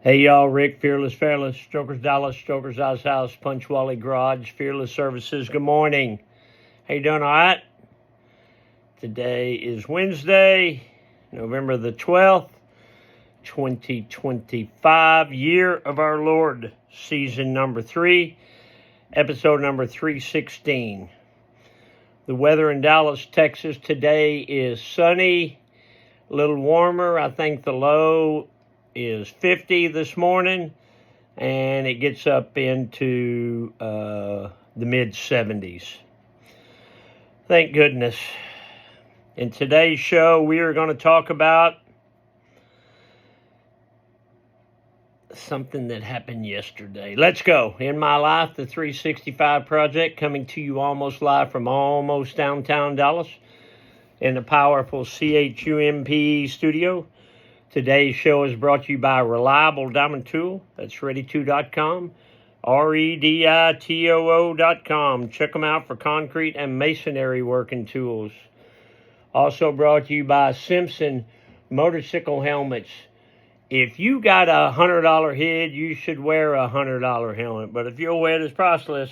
Hey y'all, Rick, Fearless Fairless, Strokers Dallas, Strokers Ice House, Punch Wally Garage, Fearless Services. Good morning. How you doing? All right? Today is Wednesday, November the 12th, 2025, year of our Lord, season number 3, episode number 316. The weather in Dallas, Texas today is sunny, a little warmer. I think the low is 50 this morning, and it gets up into the mid 70s. Thank goodness. In today's show, we are going to talk about something that happened yesterday. Let's go. In My Life, the 365 Project, coming to you almost live from almost downtown Dallas in the powerful CHUMP studio. Today's show is brought to you by Reliable Diamond Tool. That's ready2.com, REDITOO.com. Check them out for concrete and masonry working tools. Also brought to you by Simpson Motorcycle Helmets. If you got a $100 head, you should wear a $100 helmet. But if your head is priceless,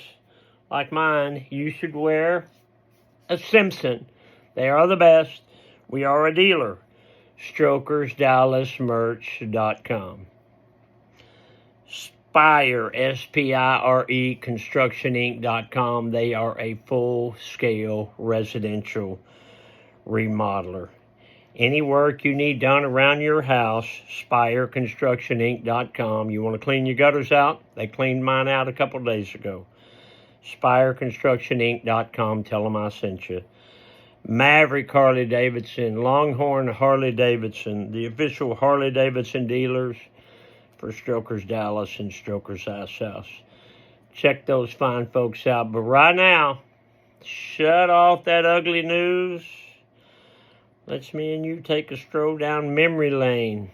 like mine, you should wear a Simpson. They are the best. We are a dealer. StrokersDallasMerch.com. Spire, S-P-I-R-E, ConstructionInc.com. They are a full-scale residential remodeler. Any work you need done around your house, SpireConstructionInc.com. You want to clean your gutters out? They cleaned mine out a couple days ago. SpireConstructionInc.com. Tell them I sent you. Maverick Harley Davidson, Longhorn Harley Davidson, the official Harley Davidson dealers for Strokers Dallas and Strokers Ice House. Check those fine folks out. But right now, shut off that ugly news. Let's me and you take a stroll down memory lane.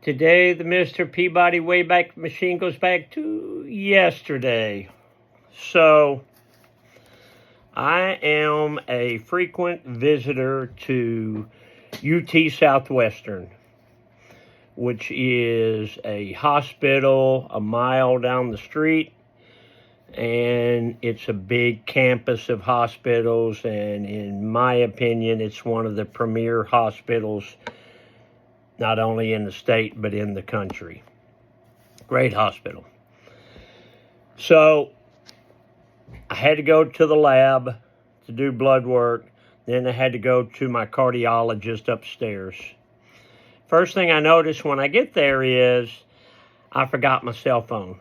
Today, the Mr. Peabody Wayback Machine goes back to yesterday. So, I am a frequent visitor to UT Southwestern, which is a hospital a mile down the street, and it's a big campus of hospitals, and in my opinion, it's one of the premier hospitals, not only in the state, but in the country. Great hospital. So, I had to go to the lab to do blood work. Then I had to go to my cardiologist upstairs. First thing I noticed when I get there is I forgot my cell phone.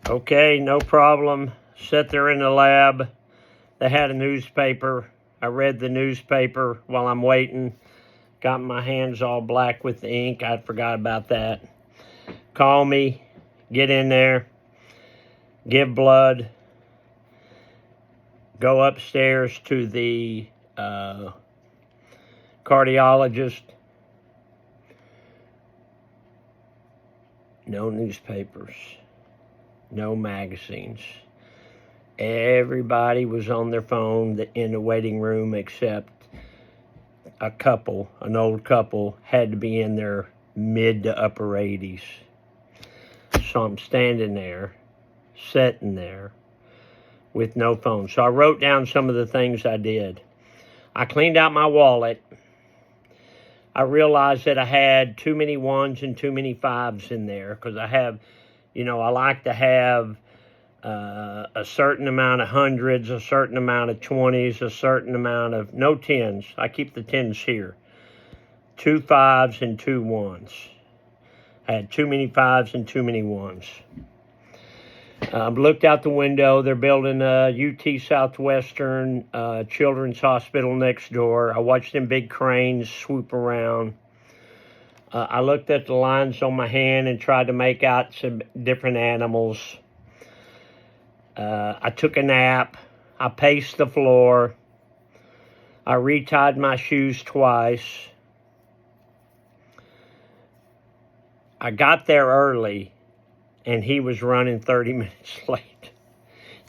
Okay, no problem. Sat there in the lab. They had a newspaper. I read the newspaper while I'm waiting. Got my hands all black with the ink. I forgot about that. Call me, get in there, give blood, go upstairs to the cardiologist. No newspapers, no magazines. Everybody was on their phone in the waiting room except a couple, an old couple, had to be in their mid to upper 80s. So I'm standing there, sitting there, with no phone. So I wrote down some of the things I did. I cleaned out my wallet. I realized that I had too many ones and too many fives in there, because I have, I like to have a certain amount of hundreds, a certain amount of 20s, a certain amount of, no 10s. I keep the 10s here. 2 5s and 2 1s. I had too many 5s and too many 1s. Looked out the window. They're building a UT Southwestern Children's Hospital next door. I watched them big cranes swoop around. I looked at the lines on my hand and tried to make out some different animals. I took a nap. I paced the floor. I retied my shoes twice. I got there early, and he was running 30 minutes late.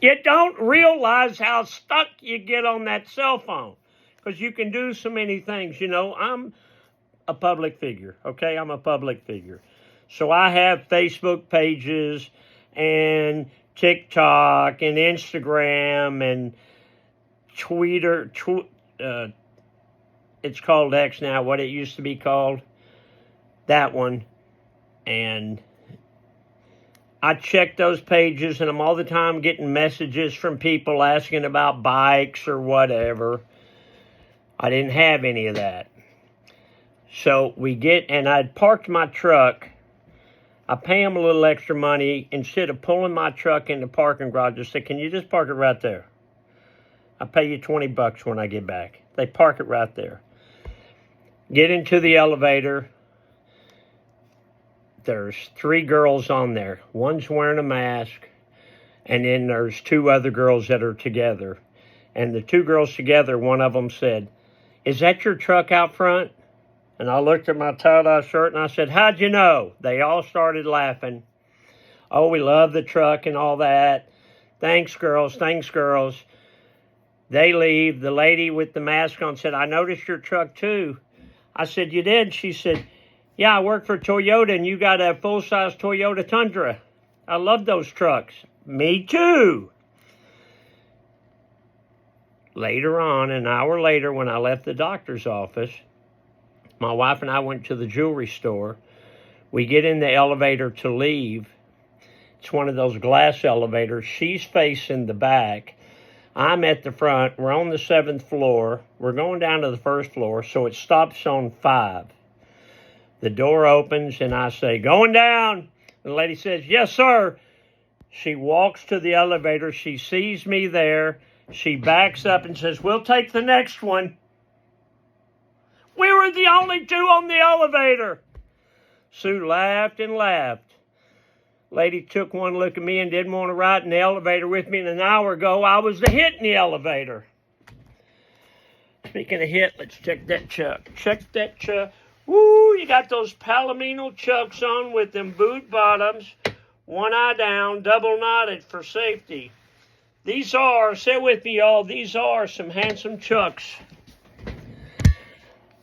You don't realize how stuck you get on that cell phone because you can do so many things. You know, I'm a public figure, okay? I'm a public figure. So I have Facebook pages and TikTok and Instagram and Twitter. It's called X now, what it used to be called. That one. And I check those pages, and I'm all the time getting messages from people asking about bikes or whatever. I didn't have any of that. So and I'd parked my truck. I pay them a little extra money. Instead of pulling my truck in the parking garage, I said, can you just park it right there? I'll pay you $20 when I get back. They park it right there. Get into the elevator. There's 3 girls on there. One's wearing a mask, and then there's 2 other girls that are together. And the 2 girls together, one of them said, is that your truck out front? And I looked at my tie-dye shirt and I said, how'd you know? They all started laughing. Oh, we love the truck and all that. Thanks, girls. Thanks, girls. They leave. The lady with the mask on said, I noticed your truck too. I said, you did? She said, yeah, I work for Toyota and you got a full-size Toyota Tundra. I love those trucks. Me too. Later on, an hour later, when I left the doctor's office, my wife and I went to the jewelry store. We get in the elevator to leave. It's one of those glass elevators. She's facing the back. I'm at the front. We're on the 7th floor. We're going down to the 1st floor, so it stops on 5. The door opens, and I say, going down. The lady says, yes, sir. She walks to the elevator. She sees me there. She backs up and says, we'll take the next one. We were the only 2 on the elevator. Sue laughed and laughed. Lady took one look at me and didn't want to ride in the elevator with me. And an hour ago, I was the hit in the elevator. Speaking of hit, let's check that chuck. Check that chuck. Woo, you got those Palomino chucks on with them boot bottoms. One eye down, double knotted for safety. These are, say with me, y'all, these are some handsome chucks.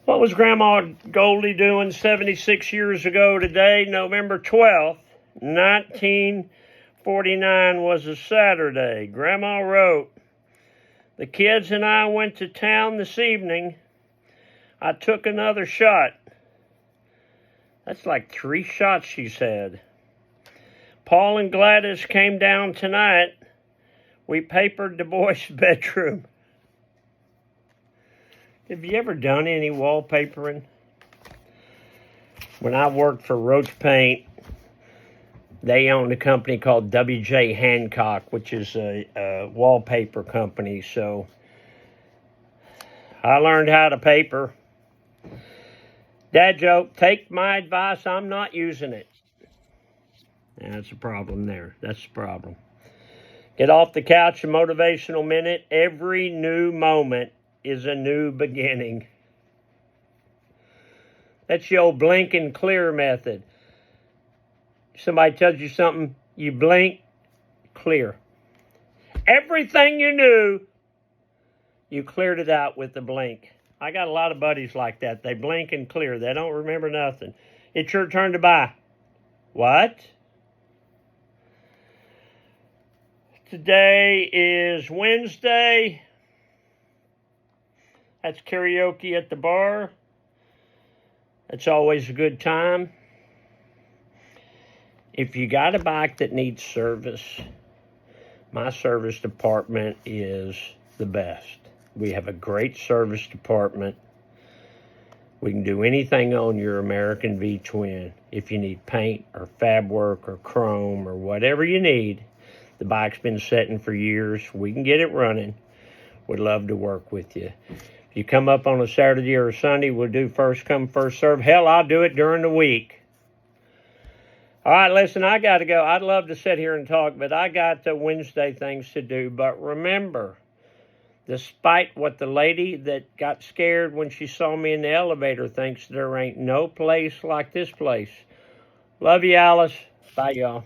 What was Grandma Goldie doing 76 years ago today, November 12th, 1949 was a Saturday. Grandma wrote, the kids and I went to town this evening. I took another shot. That's like 3 shots, she said. Paul and Gladys came down tonight. We papered the boys' bedroom. Have you ever done any wallpapering? When I worked for Roach Paint, they owned a company called W.J. Hancock, which is a wallpaper company. So I learned how to paper. Dad joke, take my advice, I'm not using it. That's a problem there. That's the problem. Get off the couch, a motivational minute. Every new moment is a new beginning. That's the old blink and clear method. Somebody tells you something, you blink, clear. Everything you knew, you cleared it out with the blink. I got a lot of buddies like that. They blink and clear. They don't remember nothing. It's your turn to buy. What? Today is Wednesday. That's karaoke at the bar. That's always a good time. If you got a bike that needs service, my service department is the best. We have a great service department. We can do anything on your American V-Twin. If you need paint or fab work or chrome or whatever you need, the bike's been setting for years. We can get it running. We'd love to work with you. If you come up on a Saturday or a Sunday, we'll do first come, first serve. Hell, I'll do it during the week. All right, listen, I got to go. I'd love to sit here and talk, but I got the Wednesday things to do. But remember, despite what the lady that got scared when she saw me in the elevator thinks, there ain't no place like this place. Love you, Alice. Bye, y'all.